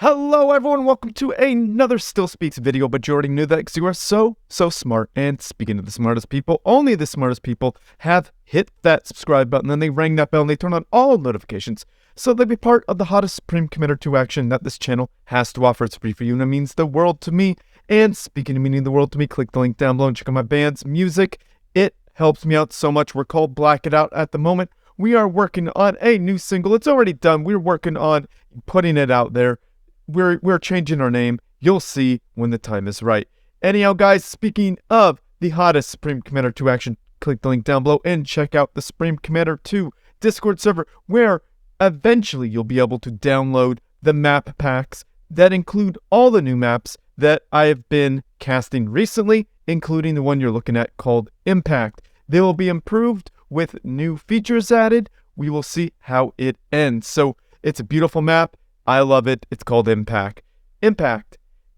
Hello everyone, welcome to another Still Speaks video, but you already knew that because you are so smart. And speaking of the smartest people, only the smartest people have hit that subscribe button, and they rang that bell, and they turn on all notifications, so they'll be part of the hottest supreme committer to action that this channel has to offer. It's free for you, and it means the world to me. And speaking of meaning the world to me, click the link down below and check out my band's music. It helps me out so much. We're called Black It Out at the moment. We are working on a new single. It's already done. We're working on putting it out there. We're changing our name. You'll see when the time is right. Anyhow, guys, speaking of the hottest Supreme Commander 2 action, click the link down below and check out the Supreme Commander 2 Discord server, where eventually you'll be able to download the map packs that include all the new maps that I have been casting recently, including the one you're looking at called Impact. They will be improved with new features added. We will see how it ends. So it's a beautiful map. I love it. It's called Impact. And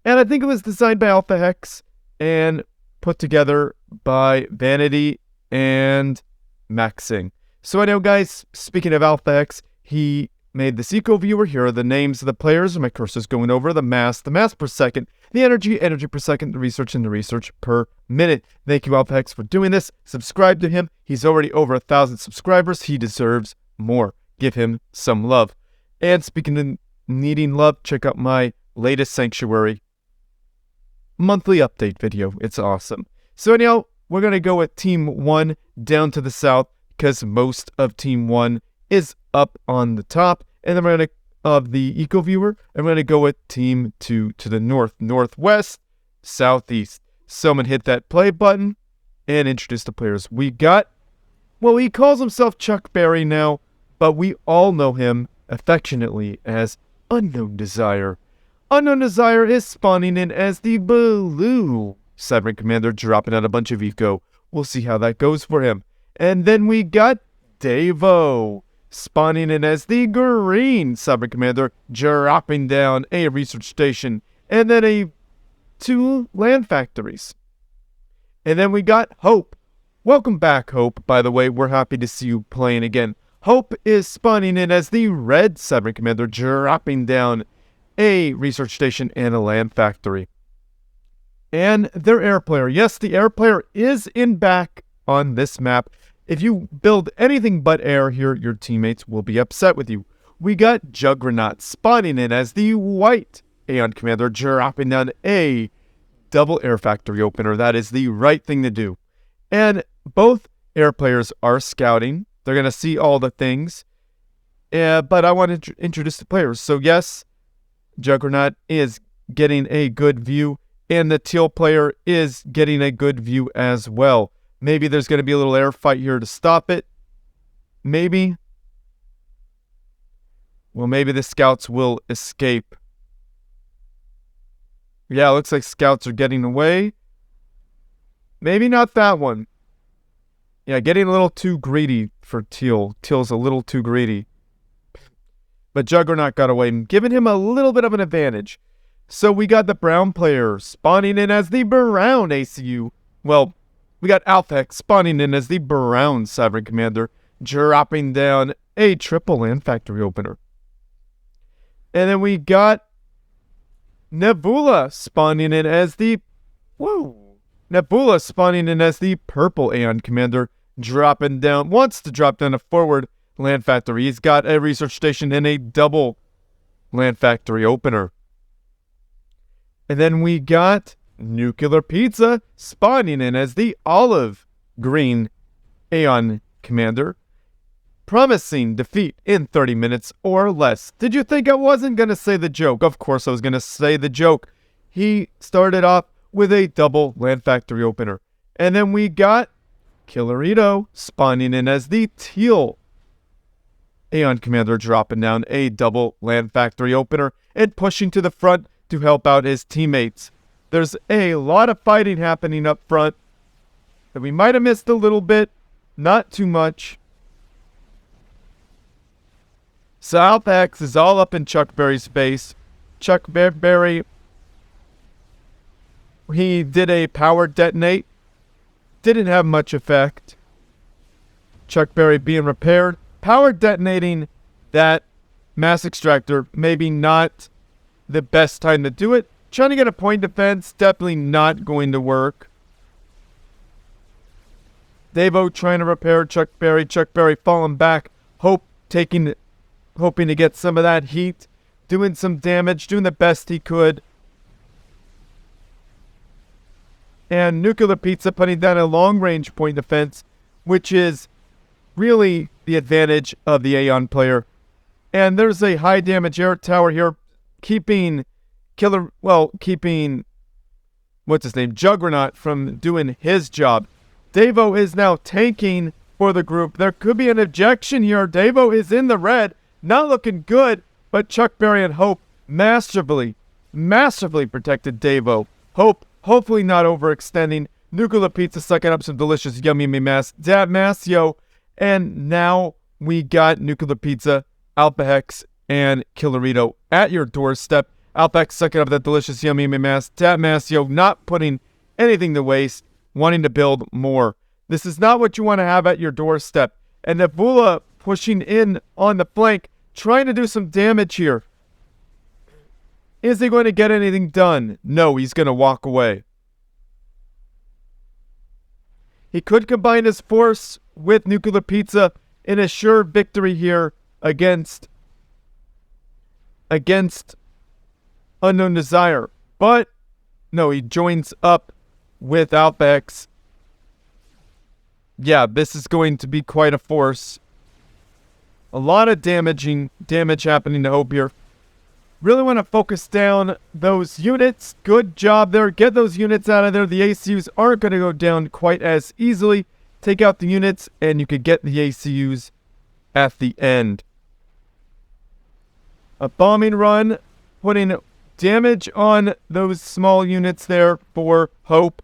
I think it was designed by Alphahex and put together by Vanity and Maxing. So anyhow, guys, speaking of Alphahex, he made this eco viewer. Here are the names of the players. My cursor's going over the mass per second, the energy per second, the research, and the research per minute. Thank you, Alphahex, for doing this. Subscribe to him. He's already over 1,000 subscribers. He deserves more. Give him some love. And speaking of needing love, check out my latest Sanctuary monthly update video. It's awesome. So anyhow, we're going to go with Team 1 down to the south, because most of Team 1 is up on the top. And then we're going to, of the Eco Viewer, I'm going to go with Team 2 to the north, northwest, southeast. Someone hit that play button and introduce the players. We got, well, he calls himself Chuck Berry now, but we all know him affectionately as Unknown Desire is spawning in as the blue Cyber Commander, dropping out a bunch of eco. We'll see how that goes for him. And then we got Devo spawning in as the green Cyber Commander, dropping down a research station and then 2 land factories. And then we got Hope. Welcome back, Hope. By the way, we're happy to see you playing again. Hope is spawning in as the red Cyber Commander, dropping down a research station and a land factory. And their air player. Yes, the air player is in back on this map. If you build anything but air here, your teammates will be upset with you. We got JuGregnaut spawning in as the white Aeon Commander, dropping down a double air factory opener. That is the right thing to do. And both air players are scouting. They're going to see all the things. But I want to introduce the players. So yes, JuGregnaut is getting a good view, and the teal player is getting a good view as well. Maybe there's going to be a little air fight here to stop it. Maybe. Well, maybe the scouts will escape. Yeah, it looks like scouts are getting away. Maybe not that one. Yeah, getting a little too greedy for Teal. Teal's a little too greedy. But JuGregnaut got away, giving him a little bit of an advantage. So we got the brown player spawning in as the brown ACU. Well, we got Alphahex spawning in as the brown Cyber Commander, dropping down a triple land factory opener. And then we got NeVula spawning in as the... NeVula spawning in as the purple Aeon Commander, wants to drop down a forward land factory. He's got a research station and a double land factory opener. And then we got NuclearPizza spawning in as the olive green Aeon Commander, promising defeat in 30 minutes or less. Did you think I wasn't going to say the joke? Of course I was going to say the joke. He started off with a double land factory opener. And then we got Kilerito spawning in as the teal Aeon Commander, dropping down a double land factory opener and pushing to the front to help out his teammates. There's a lot of fighting happening up front that we might have missed a little bit, not too much. So Alphahex is all up in Chuck Berry's face. Chuck Berry, he did a power detonate. Didn't have much effect. Chuck Berry being repaired. Power detonating that mass extractor, maybe not the best time to do it. Trying to get a point defense, definitely not going to work. Devo trying to repair Chuck Berry. Chuck Berry falling back. Hoping to get some of that heat. Doing some damage. Doing the best he could. And NuclearPizza putting down a long-range point defense, which is really the advantage of the Aeon player. And there's a high-damage air tower here, keeping JuGregnaut from doing his job. Devo is now tanking for the group. There could be an ejection here. Devo is in the red. Not looking good, but Chuck Berry and Hope masterfully protected Devo. Hopefully not overextending. NuclearPizza sucking up some delicious yummy mass. Dab Masio. And now we got NuclearPizza, Alphahex, and Kilerito at your doorstep. Alphahex sucking up that delicious yummy mass. Dab Masio not putting anything to waste. Wanting to build more. This is not what you want to have at your doorstep. And NeVula pushing in on the flank, trying to do some damage here. Is he going to get anything done? No, he's going to walk away. He could combine his force with NuclearPizza in a sure victory here against unknowndesire. But no, he joins up with Alphahex. Yeah, this is going to be quite a force. A lot of damage happening to Hope here. Really want to focus down those units. Good job there. Get those units out of there. The ACUs aren't going to go down quite as easily. Take out the units and you could get the ACUs at the end. A bombing run, putting damage on those small units there for Hope.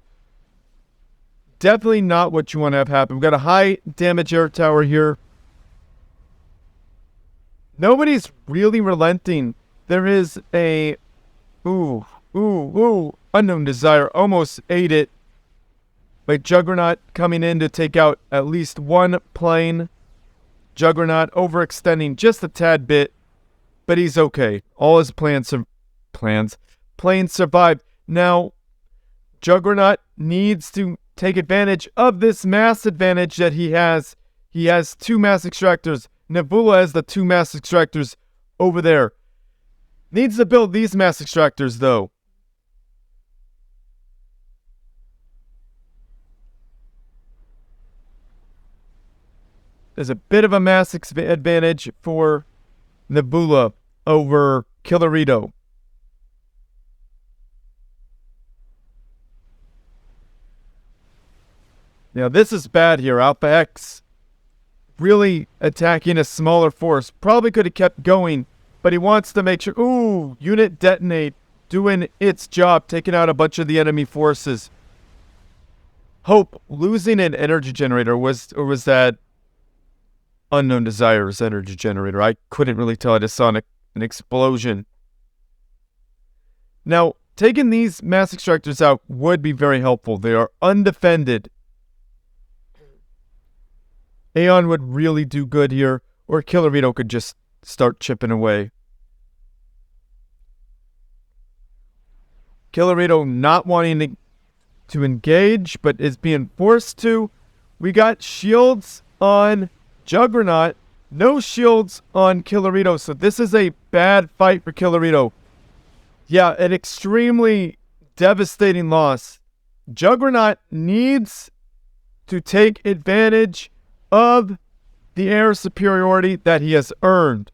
Definitely not what you want to have happen. We've got a high damage air tower here. Nobody's really relenting. There is a... unknowndesire almost ate it. But JuGregnaut coming in to take out at least one plane. JuGregnaut overextending just a tad bit. But he's okay. All his planes survived. Now, JuGregnaut needs to take advantage of this mass advantage that he has. He has 2 mass extractors. NeVula has the 2 mass extractors over there. Needs to build these mass extractors, though. There's a bit of a mass advantage for NeVula over Kilerito. Now, this is bad here. Alphahex really attacking a smaller force. Probably could have kept going, but he wants to make sure... Ooh, unit detonate. Doing its job, taking out a bunch of the enemy forces. Hope losing an energy generator. Or was that unknowndesire's energy generator? I couldn't really tell. I just saw an explosion. Now, taking these mass extractors out would be very helpful. They are undefended. Aeon would really do good here, or Kilerito could just start chipping away. Kilerito not wanting to engage, but is being forced to. We got shields on JuGregnaut, no shields on Kilerito, so this is a bad fight for Kilerito. Yeah, an extremely devastating loss. JuGregnaut needs to take advantage of the air superiority that he has earned.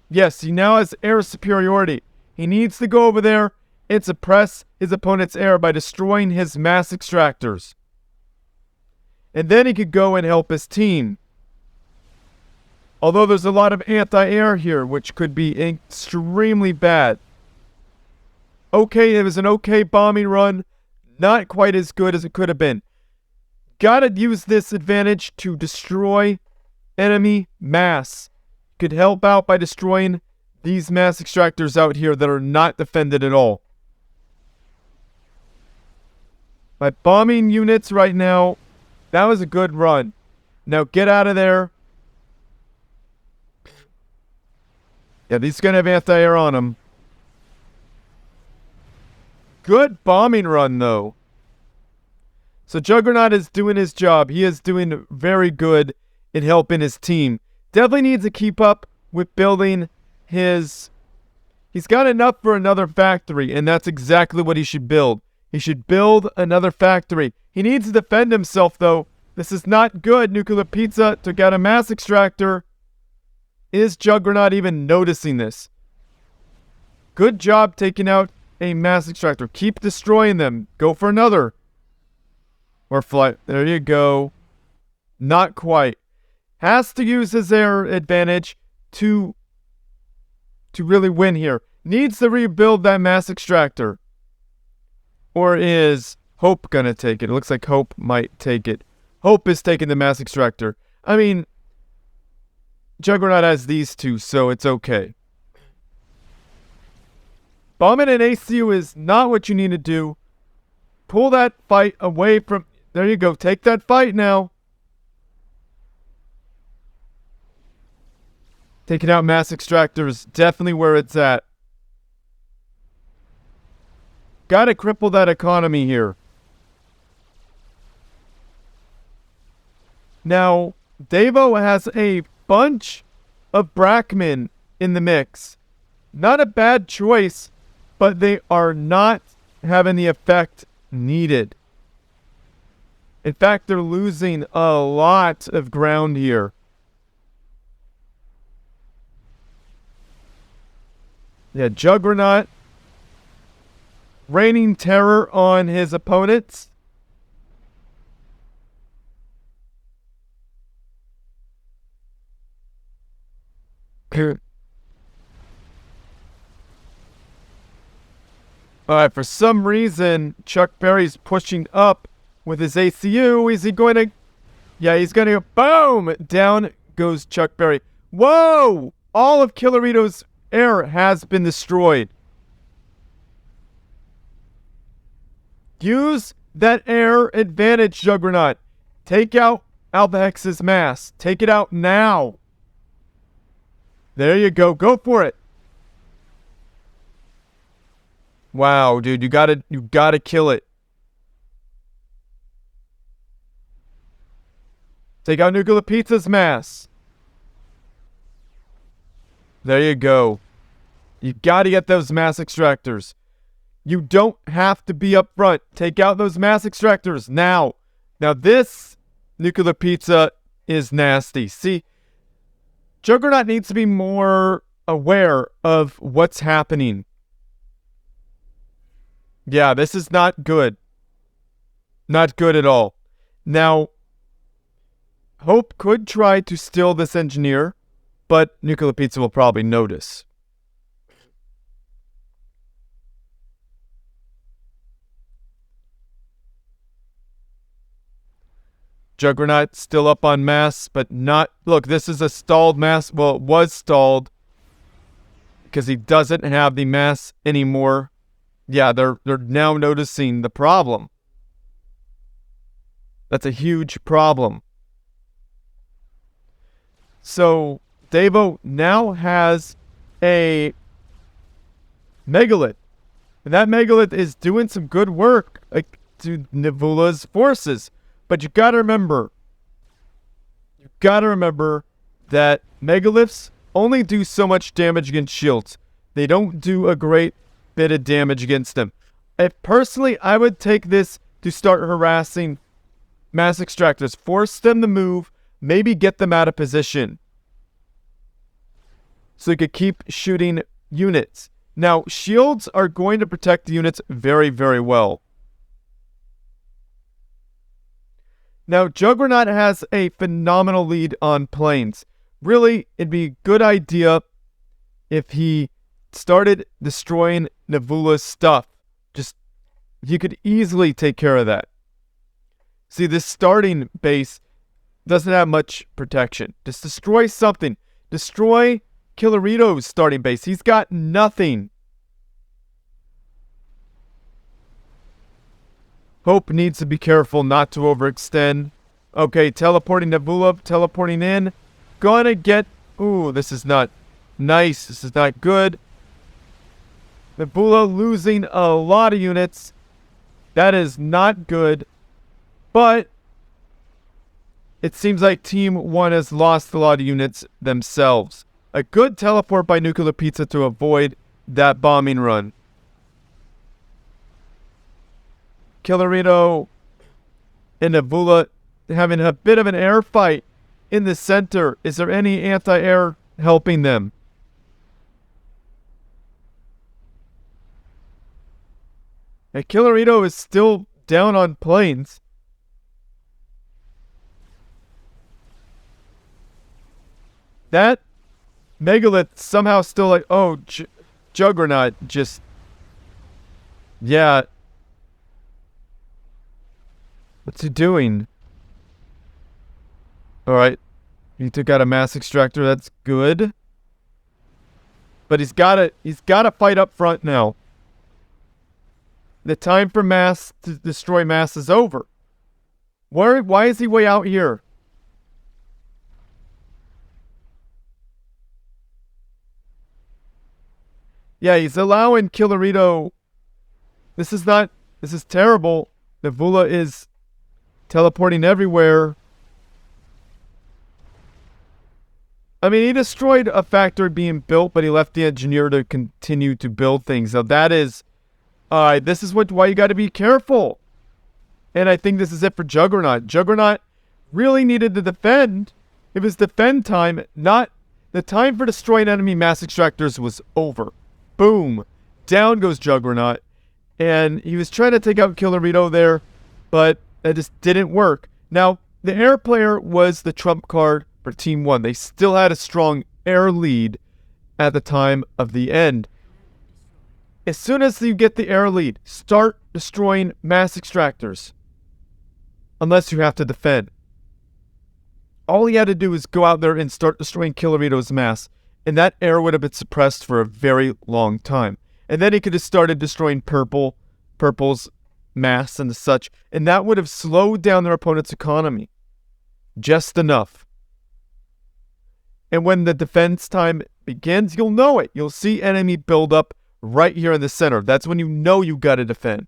Yes, he now has air superiority. He needs to go over there and suppress his opponent's air by destroying his mass extractors. And then he could go and help his team. Although there's a lot of anti-air here, which could be extremely bad. Okay, it was an okay bombing run. Not quite as good as it could have been. Gotta use this advantage to destroy enemy mass. Could help out by destroying these mass extractors out here that are not defended at all. By bombing units right now, that was a good run. Now get out of there. Yeah, these gonna have anti-air on them. Good bombing run, though. So JuGregnaut is doing his job. He is doing very good in helping his team. Definitely needs to keep up with building his... He's got enough for another factory, and that's exactly what he should build. He should build another factory. He needs to defend himself, though. This is not good. NuclearPizza took out a mass extractor. Is JuGregnaut even noticing this? Good job taking out a mass extractor. Keep destroying them. Go for another. Or fly. There you go. Not quite. Has to use his air advantage to really win here. Needs to rebuild that mass extractor. Or is Hope gonna take it? It looks like Hope might take it. Hope is taking the mass extractor. I mean, JuGregnaut has these two, so it's okay. Bombing an ACU is not what you need to do. Pull that fight away from... There you go. Take that fight now. Taking out mass extractors, definitely where it's at. Gotta cripple that economy here. Now, devo has a bunch of Brackman in the mix. Not a bad choice, but they are not having the effect needed. In fact, they're losing a lot of ground here. Yeah, JuGregnaut raining terror on his opponents. Alright, for some reason, Chuck Berry's pushing up with his ACU. Is he going to... Yeah, he's going to go... Boom! Down goes Chuck Berry. Whoa! All of Kilerito's air has been destroyed. Use that air advantage, JuGregnaut. Take out Alphahex's mass. Take it out now. There you go. Go for it. Wow, dude, you gotta kill it. Take out NuclearPizza's mass. There you go. You gotta get those mass extractors. You don't have to be up front. Take out those mass extractors now. Now this NuclearPizza is nasty. See, JuGregnaut needs to be more aware of what's happening. Yeah, this is not good. Not good at all. Now, Hope could try to steal this engineer, but NuclearPizza will probably notice. JuGregnaut still up on mass, but not... Look, this is a stalled mass. Well, it was stalled because he doesn't have the mass anymore. Yeah, they're now noticing the problem. That's a huge problem. So, devo now has a megalith. And that megalith is doing some good work to NeVula's forces. But you gotta remember that megaliths only do so much damage against shields. They don't do a great bit of damage against them. Personally, I would take this to start harassing mass extractors. Force them to move, maybe get them out of position. So you could keep shooting units. Now, shields are going to protect the units very, very well. Now, JuGregnaut has a phenomenal lead on planes. Really, it'd be a good idea if he started destroying NeVula's stuff. Just, he could easily take care of that. See, this starting base doesn't have much protection. Just destroy something. Destroy Kilerito's starting base. He's got nothing. Hope needs to be careful not to overextend. Okay, teleporting NeVula, teleporting in. Gonna get... Ooh, this is not Nice. This is not good. NeVula losing a lot of units. That is not good. But it seems like Team 1 has lost a lot of units themselves. A good teleport by NuclearPizza to avoid that bombing run. Kilerito and NeVula having a bit of an air fight in the center. Is there any anti-air helping them? And Kilerito is still down on planes. That Megalith somehow still like, oh, JuGregnaut just, yeah. What's he doing? Alright. He took out a mass extractor. That's good. But he's gotta fight up front now. The time for mass to destroy mass is over. Why is he way out here? Yeah, he's allowing Kilerito. This is terrible. NeVula is teleporting everywhere. I mean, he destroyed a factory being built, but he left the engineer to continue to build things. Now that is, this is why you got to be careful. And I think this is it for JuGregnaut. JuGregnaut really needed to defend. It was defend time, not the time for destroying enemy mass extractors was over. Boom. Down goes JuGregnaut. And he was trying to take out Kilerito there, but that just didn't work. Now, the air player was the trump card for Team 1. They still had a strong air lead at the time of the end. As soon as you get the air lead, start destroying mass extractors. Unless you have to defend. All he had to do was go out there and start destroying Kilerito's mass. And that air would have been suppressed for a very long time. And then he could have started destroying Purple's mass and such. And that would have slowed down their opponent's economy. Just enough. And when the defense time begins, you'll know it. You'll see enemy build up right here in the center. That's when you know you got to defend.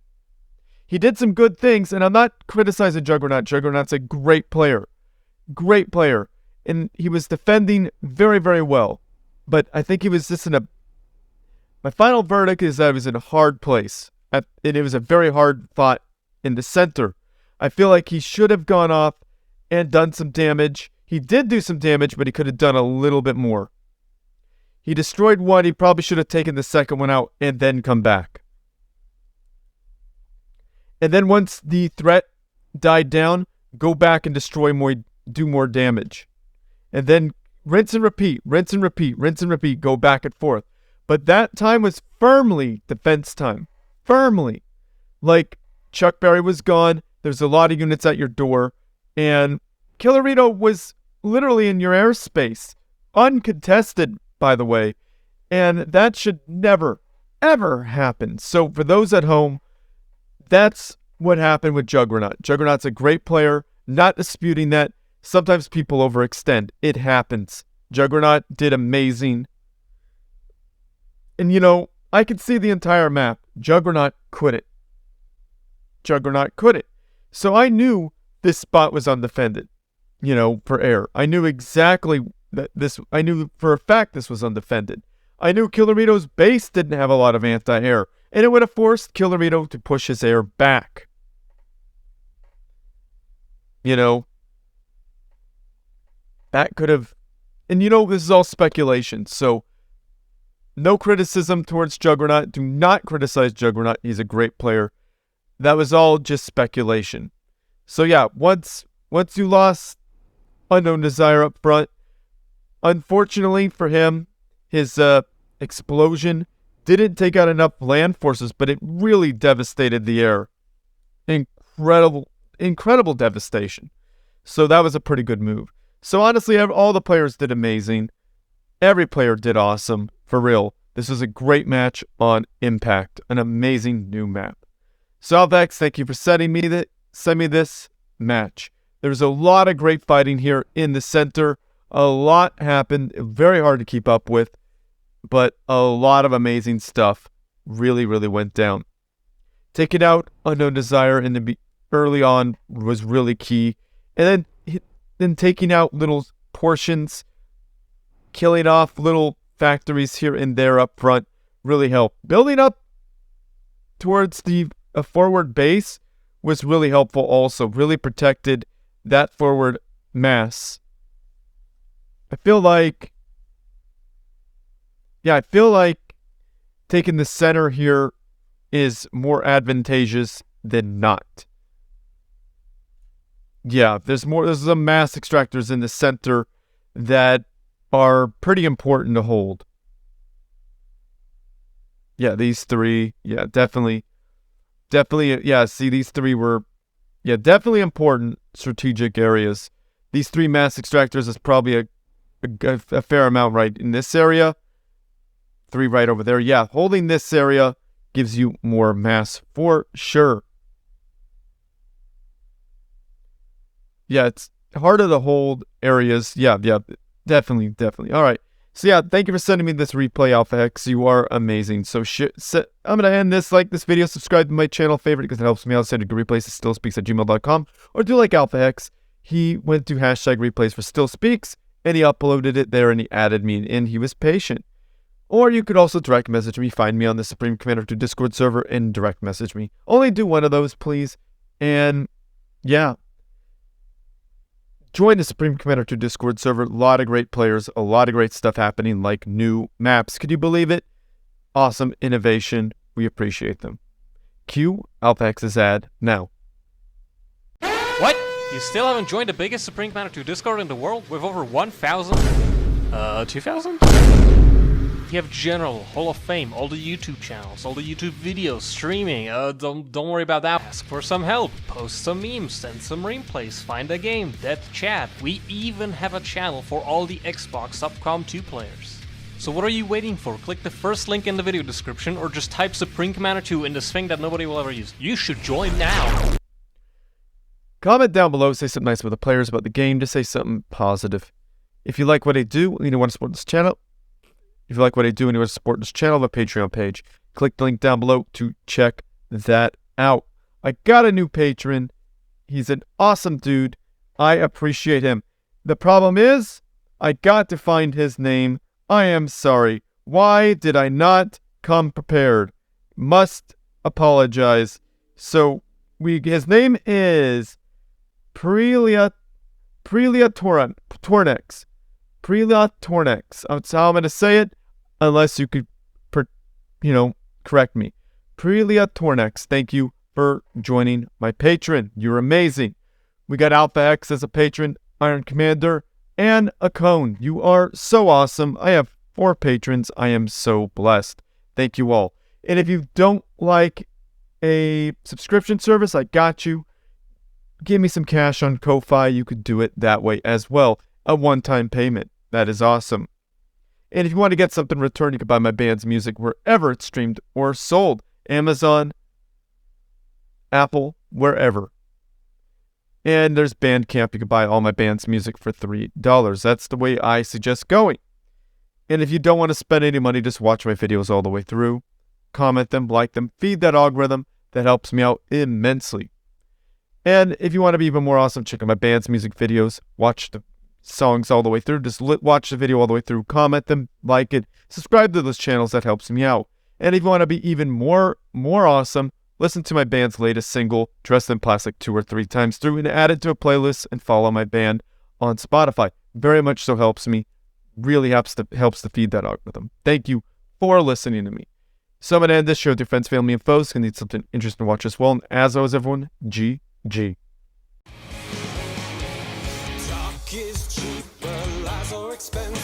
He did some good things, and I'm not criticizing JuGregnaut. JuGregnaut's a great player. Great player. And he was defending very, very well. But I think he was just in a... My final verdict is that he was in a hard place. And it was a very hard fought in the center. I feel like he should have gone off and done some damage. He did do some damage, but he could have done a little bit more. He destroyed one. He probably should have taken the second one out and then come back. And then once the threat died down, go back and destroy more, do more damage. And then rinse and repeat, rinse and repeat, rinse and repeat, go back and forth. But that time was firmly defense time. Firmly. Like, Chuck Berry was gone. There's a lot of units at your door. And Kilerito was literally in your airspace. Uncontested, by the way. And that should never, ever happen. So for those at home, that's what happened with JuGregnaut. JuGregnaut's a great player. Not disputing that. Sometimes people overextend. It happens. JuGregnaut did amazing. And you know, I could see the entire map. JuGregnaut couldn't. JuGregnaut couldn't. So I knew this spot was undefended. You know, for air. I knew exactly that this... I knew for a fact this was undefended. I knew Kilerito's base didn't have a lot of anti-air. And it would have forced Kilerito to push his air back. You know, that could have... And you know, this is all speculation. So, no criticism towards JuGregnaut. Do not criticize JuGregnaut. He's a great player. That was all just speculation. So yeah, once you lost unknowndesire up front, unfortunately for him, his explosion didn't take out enough land forces, but it really devastated the air. Incredible devastation. So that was a pretty good move. So honestly, all the players did amazing. Every player did awesome. For real. This was a great match on Impact. An amazing new map. So Alphahex, thank you for sending me this match. There's a lot of great fighting here in the center. A lot happened. Very hard to keep up with. but a lot of amazing stuff really, really went down. Taking out unknowndesire in the early on was really key, and then taking out little portions, killing off little factories here and there up front really helped. Building up towards the forward base was really helpful also. Really protected that forward mass. I feel like taking the center here is more advantageous than not. Yeah, there's some mass extractors in the center that are pretty important to hold. Yeah, these three. Yeah, definitely. Yeah, see, these three were, definitely important strategic areas. These three mass extractors is probably a fair amount right in this area. 3 right over there. Yeah, holding this area gives you more mass for sure. Yeah, it's harder to hold areas. Yeah, definitely. All right. So yeah, thank you for sending me this replay, Alphahex. You are amazing. So I'm going to end this. Like this video, subscribe to my channel, favorite, because it helps me out. Send a good replays to stillspeaks@gmail.com. Or do like Alphahex. He went to #replays for stillspeaks, and he uploaded it there, and he added me in. He was patient. Or you could also direct message me. Find me on the Supreme Commander 2 Discord server and direct message me. Only do one of those, please. And yeah. Join the Supreme Commander 2 Discord server. A lot of great players. A lot of great stuff happening, like new maps. Could you believe it? Awesome innovation. We appreciate them. Cue Alphahex's ad now. What? You still haven't joined the biggest Supreme Commander 2 Discord in the world with over 1,000? 2,000? You have General, Hall of Fame, all the YouTube channels, all the YouTube videos, streaming. Don't worry about that. Ask for some help, post some memes, send some replays, find a game, death chat. We even have a channel for all the Xbox Subcom 2 players. So what are you waiting for? Click the first link in the video description or just type Supreme Commander 2 in this thing that nobody will ever use. You should join now. Comment down below, say something nice about the players, about the game, just say something positive. If you like what I do and you want to support this channel, if you like what I do and you want to support this channel, I have a Patreon page. Click the link down below to check that out. I got a new patron. He's an awesome dude. I appreciate him. The problem is, I got to find his name. I am sorry. Why did I not come prepared? Must apologize. So, his name is Prelia Tornex. Prelia Tornex. That's how I'm going to say it, unless you could, correct me. Prelia Tornex. Thank you for joining my patron. You're amazing. We got Alphahex as a patron, Iron Commander, and a Cone. You are so awesome. I have 4 patrons. I am so blessed. Thank you all. And if you don't like a subscription service, I got you. Give me some cash on Ko-Fi. You could do it that way as well. A one-time payment. That is awesome. And if you want to get something in return, you can buy my band's music wherever it's streamed or sold. Amazon, Apple, wherever. And there's Bandcamp. You can buy all my band's music for $3. That's the way I suggest going. And if you don't want to spend any money, just watch my videos all the way through. Comment them, like them, feed that algorithm. That helps me out immensely. And if you want to be even more awesome, check out my band's music videos. Watch the songs all the way through. Just watch the video all the way through. Comment them, like it. Subscribe to those channels. That helps me out. And if you want to be even more awesome, listen to my band's latest single, Dressed in Plastic, 2 or 3 times through, and add it to a playlist and follow my band on Spotify. Very much so helps me. Really helps to feed that algorithm. Thank you for listening to me. So I'm going to end this show with your friends, family, and foes who need something interesting to watch as well. And as always, everyone, GG. Talk is cheap, but lies are expensive.